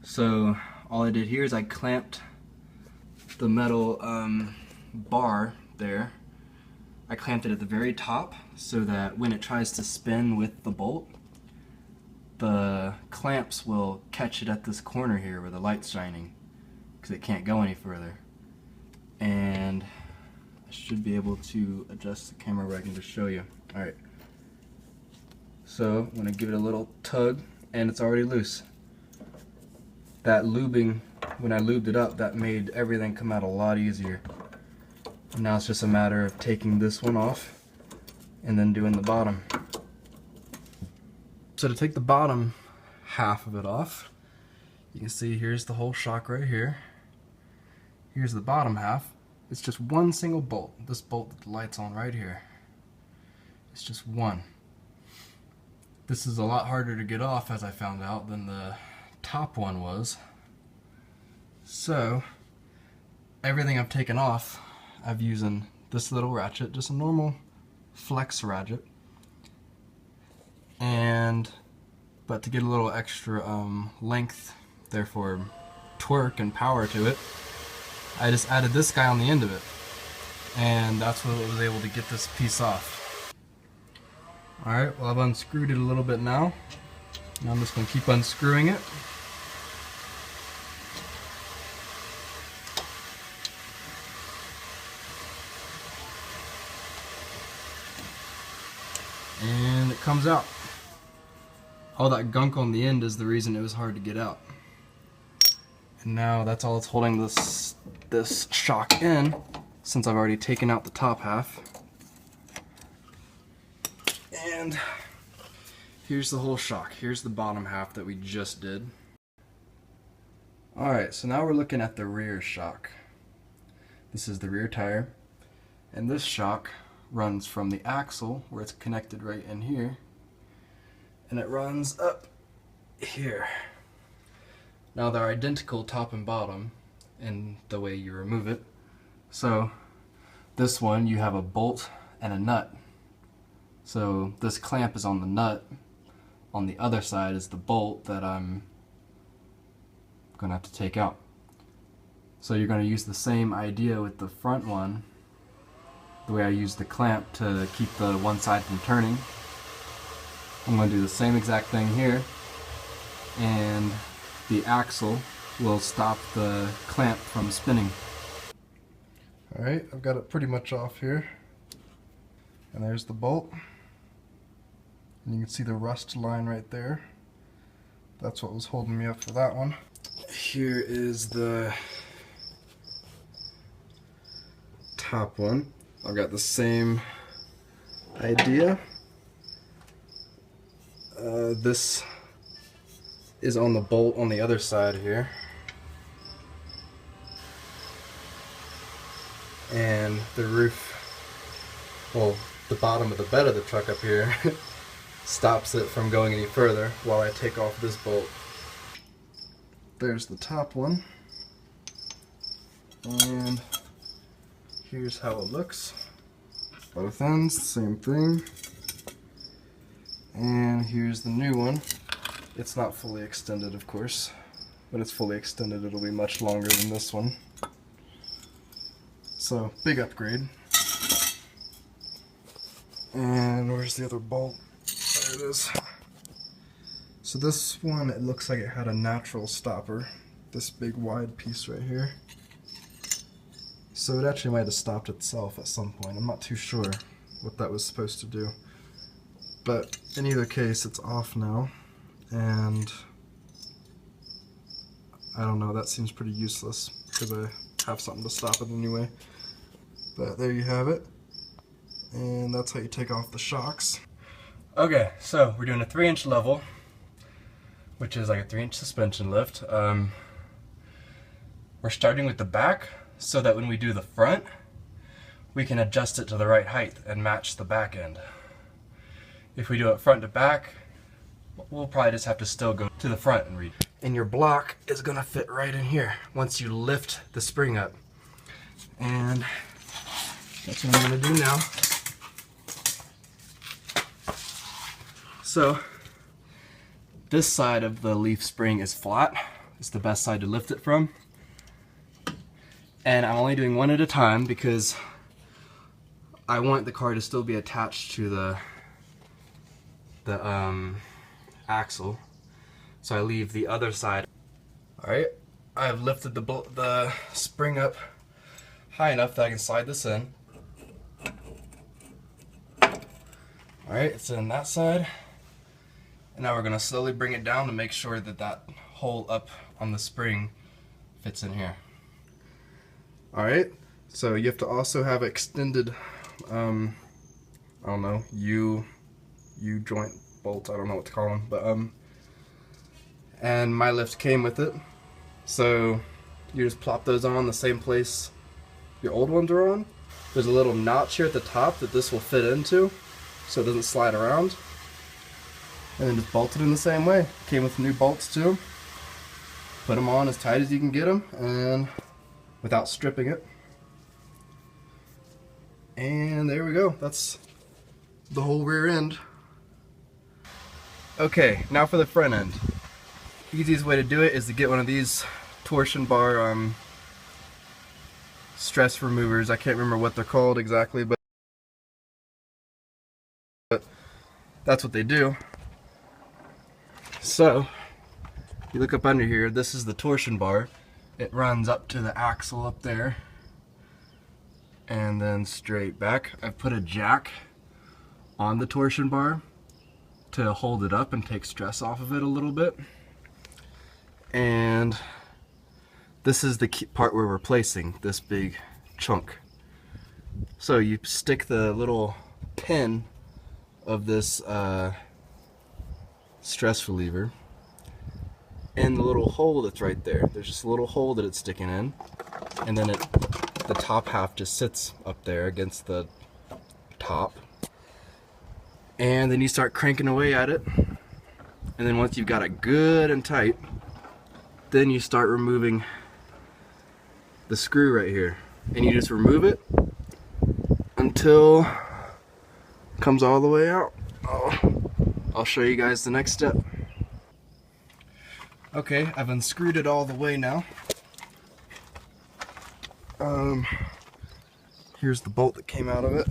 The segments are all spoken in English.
So all I did here is I clamped the metal bar there. I clamped it at the very top so that when it tries to spin with the bolt, the clamps will catch it at this corner here where the light's shining, because it can't go any further. And I should be able to adjust the camera where I can just show you. Alright. So I'm going to give it a little tug, and it's already loose. That lubing, when I lubed it up, that made everything come out a lot easier. And now it's just a matter of taking this one off and then doing the bottom. So to take the bottom half of it off, you can see here's the whole shock right here. Here's the bottom half. It's just one single bolt. This bolt that the light's on right here. It's just one. This is a lot harder to get off, as I found out, than the top one was. So everything I've taken off, I've using this little ratchet, just a normal flex ratchet. But to get a little extra length, therefore torque and power to it, I just added this guy on the end of it, and that's what was able to get this piece off. Alright, well, I've unscrewed it a little bit now. Now I'm just going to keep unscrewing it. And it comes out. All that gunk on the end is the reason it was hard to get out. And now that's all that's holding this shock in, since I've already taken out the top half. And here's the whole shock. Here's the bottom half that we just did. Alright, so now we're looking at the rear shock. This is the rear tire. And this shock runs from the axle, where it's connected right in here, and it runs up here. Now they're identical top and bottom in the way you remove it. So this one, you have a bolt and a nut. So this clamp is on the nut. On the other side is the bolt that I'm going to have to take out. So you're going to use the same idea with the front one, the way I used the clamp to keep the one side from turning. I'm going to do the same exact thing here, and the axle will stop the clamp from spinning. Alright, I've got it pretty much off here. And there's the bolt. And you can see the rust line right there. That's what was holding me up for that one. Here is the top one. I've got the same idea. This is on the bolt on the other side here. And the roof, well, the bottom of the bed of the truck up here stops it from going any further while I take off this bolt. There's the top one. And here's how it looks. Both ends, same thing. And here's the new one. It's not fully extended, of course. When it's fully extended, it'll be much longer than this one. So, big upgrade. And where's the other bolt? There it is. So this one, it looks like it had a natural stopper. This big wide piece right here. So it actually might have stopped itself at some point. I'm not too sure what that was supposed to do. But in either case, it's off now. And I don't know, that seems pretty useless because I have something to stop it anyway. But there you have it. And that's how you take off the shocks. Okay, so we're doing a 3-inch level, which is like a 3-inch suspension lift. We're starting with the back so that when we do the front, we can adjust it to the right height and match the back end. If we do it front to back, we'll probably just have to still go to the front and read. And your block is gonna fit right in here once you lift the spring up. And that's what I'm gonna do now. So this side of the leaf spring is flat. It's the best side to lift it from. And I'm only doing one at a time because I want the car to still be attached to the axle. So I leave the other side. Alright, I've lifted the spring up high enough that I can slide this in. Alright, it's in that side. And now we're going to slowly bring it down to make sure that that hole up on the spring fits in here. Alright, so you have to also have extended, I don't know, U-joint bolts, I don't know what to call them, but and my lift came with it. So you just plop those on the same place your old ones are on. There's a little notch here at the top that this will fit into so it doesn't slide around. And then just bolt it in the same way. Came with new bolts too. Put them on as tight as you can get them and without stripping it. And there we go. That's the whole rear end. Okay, now for the front end. Easiest way to do it is to get one of these torsion bar stress removers. I can't remember what they're called exactly, but that's what they do. So you look up under here, this is the torsion bar. It runs up to the axle up there and then straight back. I've put a jack on the torsion bar to hold it up and take stress off of it a little bit. And this is the key part we're replacing, this big chunk. So you stick the little pin of this stress reliever in the little hole that's right there. There's just a little hole that it's sticking in, and then the top half just sits up there against the top. And then you start cranking away at it, and then once you've got it good and tight, then you start removing the screw right here, and you just remove it until it comes all the way out. I'll show you guys the next step. Okay, I've unscrewed it all the way now. Here's the bolt that came out of it.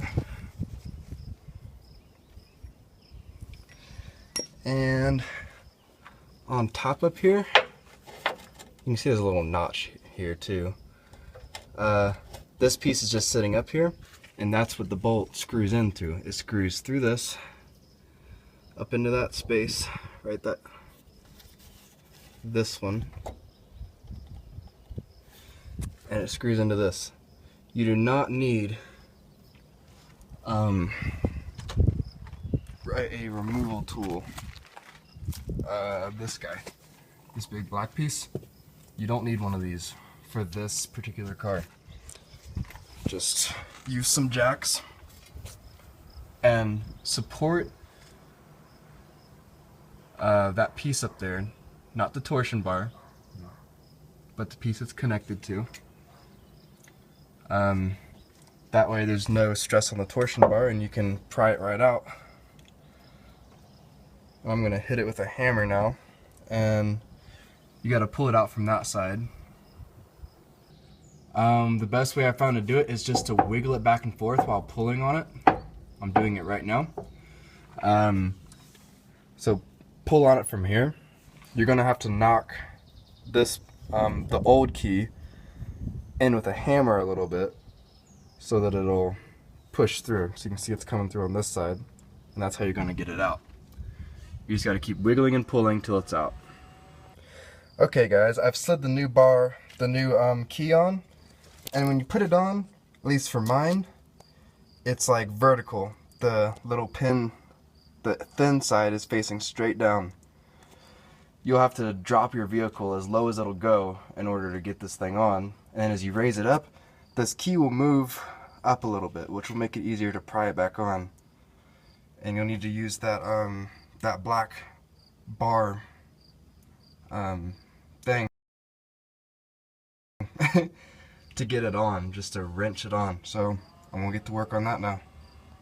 And on top up here, you can see there's a little notch here too. This piece is just sitting up here, and that's what the bolt screws into. It screws through this, up into that space, right this one, and it screws into this. You do not need a removal tool. This guy, this big black piece, you don't need one of these for this particular car. Just use some jacks and support that piece up there, not the torsion bar, but the piece it's connected to. That way there's no stress on the torsion bar and you can pry it right out. I'm going to hit it with a hammer now, and you got to pull it out from that side. The best way I found to do it is just to wiggle it back and forth while pulling on it. I'm doing it right now. So pull on it from here. You're going to have to knock this, the old key, in with a hammer a little bit so that it'll push through. So you can see it's coming through on this side, and that's how you're going to get it out. You just got to keep wiggling and pulling till it's out. Okay guys, I've slid the new bar, the new key on, and when you put it on, at least for mine, it's like vertical. The little pin, the thin side is facing straight down. You'll have to drop your vehicle as low as it'll go in order to get this thing on, and as you raise it up, this key will move up a little bit, which will make it easier to pry it back on. And you'll need to use that that black bar thing to get it on, just to wrench it on. So I'm gonna get to work on that now.